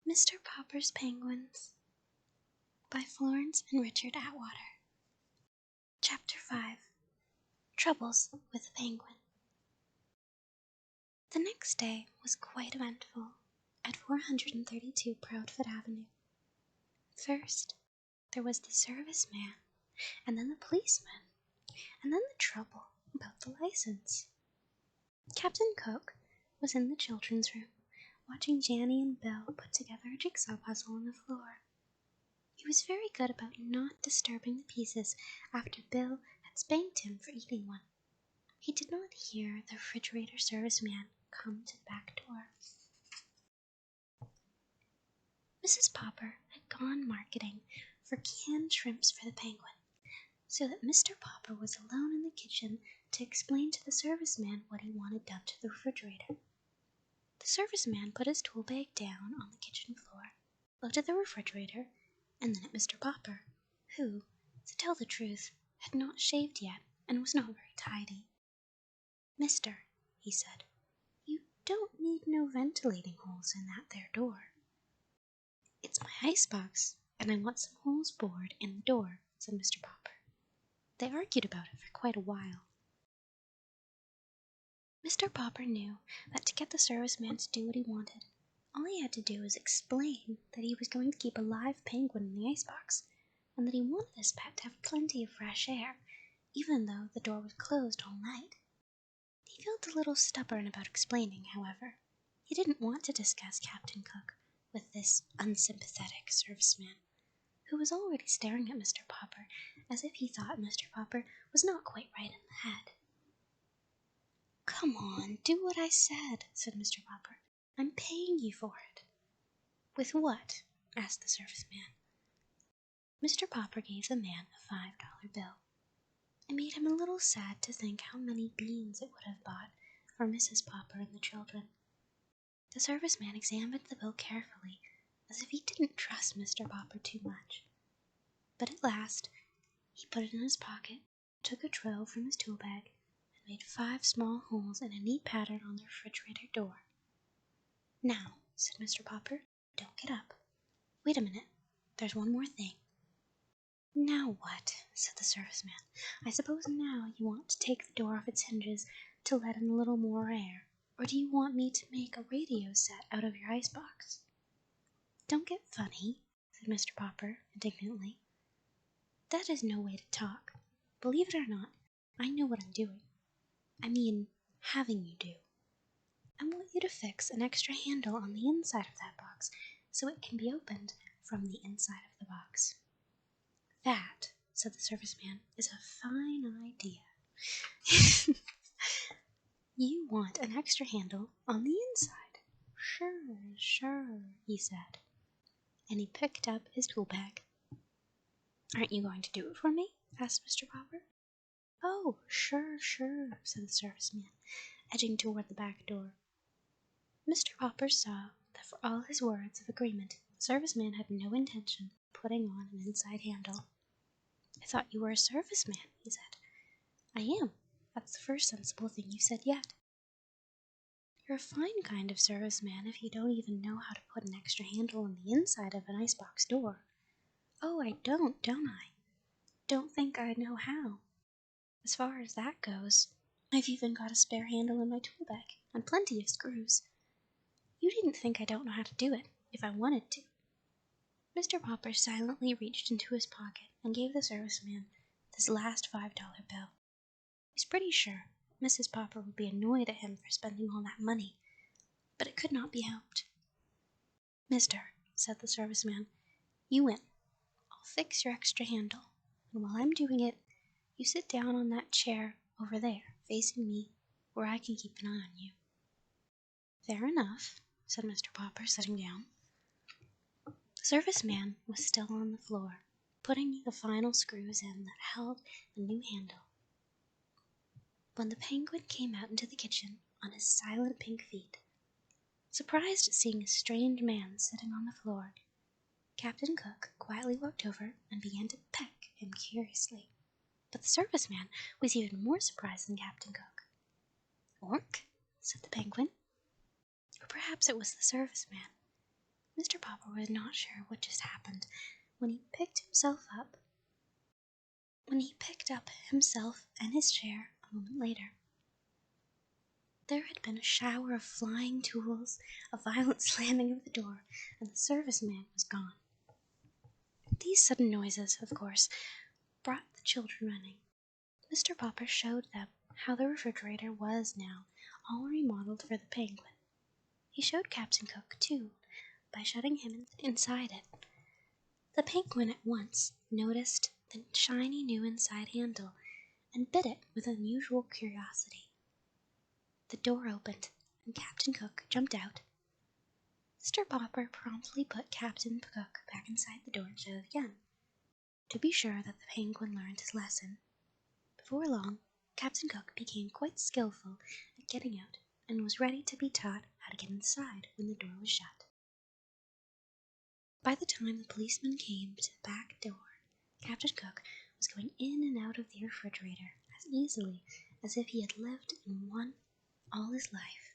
Mr. Popper's Penguins by Florence and Richard Atwater. Chapter 5. Troubles with the Penguin. The next day was quite eventful at 432 Proudfoot Avenue. First, there was the service man, and then the policeman, and then the trouble about the license. Captain Cook was in the children's room, watching Janny and Bill put together a jigsaw puzzle on the floor. He was very good about not disturbing the pieces after Bill had spanked him for eating one. He did not hear the refrigerator service man come to the back door. Mrs. Popper had gone marketing for canned shrimps for the Penguin, so that Mr. Popper was alone in the kitchen to explain to the service man what he wanted done to the refrigerator. The service man put his tool bag down on the kitchen floor, looked at the refrigerator, and then at Mr. Popper, who, to tell the truth, had not shaved yet and was not very tidy. "Mister," he said, "you don't need no ventilating holes in that there door." "It's my icebox, and I want some holes bored in the door," said Mr. Popper. They argued about it for quite a while. Mr. Popper knew that to get the service man to do what he wanted, all he had to do was explain that he was going to keep a live penguin in the icebox, and that he wanted his pet to have plenty of fresh air, even though the door was closed all night. He felt a little stubborn about explaining, however. He didn't want to discuss Captain Cook with this unsympathetic serviceman, who was already staring at Mr. Popper as if he thought Mr. Popper was not quite right in the head. "Come on, do what I said," said Mr. Popper. "I'm paying you for it." "With what?" asked the service man. Mr. Popper gave the man a $5 bill. It made him a little sad to think how many beans it would have bought for Mrs. Popper and the children. The service man examined the bill carefully, as if he didn't trust Mr. Popper too much. But at last, he put it in his pocket, took a drill from his tool bag, and made 5 small holes in a neat pattern on the refrigerator door. "Now," said Mr. Popper, "don't get up. Wait a minute, there's one more thing." "Now what?" said the service man. "I suppose now you want to take the door off its hinges to let in a little more air, or do you want me to make a radio set out of your icebox?" "Don't get funny," said Mr. Popper indignantly. "That is no way to talk. Believe it or not, I know what I'm doing. I mean, having you do. I want you to fix an extra handle on the inside of that box so it can be opened from the inside of the box." "That," said the service man, "is a fine idea." "You want an extra handle on the inside?" Sure, he said. And he picked up his tool bag. "Aren't you going to do it for me?" asked Mr. Popper. "Oh, sure, said the service man, edging toward the back door. Mr. Popper saw that for all his words of agreement, the service man had no intention of putting on an inside handle. "I thought you were a service man," he said. "I am. That's the first sensible thing you've said yet." "You're a fine kind of service man if you don't even know how to put an extra handle on the inside of an icebox door." "Oh, I don't I? Don't think I know how. As far as that goes, I've even got a spare handle in my tool bag, and plenty of screws. You needn't think I don't know how to do it, if I wanted to." Mr. Popper silently reached into his pocket and gave the service man this last $5 bill. He was pretty sure Mrs. Popper would be annoyed at him for spending all that money, but it could not be helped. "Mister," said the service man, "you win. I'll fix your extra handle, and while I'm doing it, you sit down on that chair over there, facing me, where I can keep an eye on you." "Fair enough," said Mr. Popper, sitting down. The service man was still on the floor, putting the final screws in that held the new handle, when the Penguin came out into the kitchen on his silent pink feet. Surprised at seeing a strange man sitting on the floor, Captain Cook quietly walked over and began to peck him curiously. But the service man was even more surprised than Captain Cook. "Ork," said the Penguin. Or perhaps it was the service man. Mr. Popper Popper was not sure what just happened when he picked himself up. When he picked up himself and his chair a moment later, there had been a shower of flying tools, a violent slamming of the door, and the serviceman was gone. These sudden noises, of course, brought the children running. Mr. Popper showed them how the refrigerator was now all remodeled for the penguin. He showed Captain Cook, too, by shutting him inside it. The penguin at once noticed the shiny new inside handle and bit it with unusual curiosity. The door opened, and Captain Cook jumped out. Mr. Popper promptly put Captain Cook back inside the door and shut it again, to be sure that the penguin learned his lesson. Before long, Captain Cook became quite skillful at getting out and was ready to be taught how to get inside when the door was shut. By the time the policeman came to the back door, Captain Cook was going in and out of the refrigerator as easily as if he had lived in one all his life.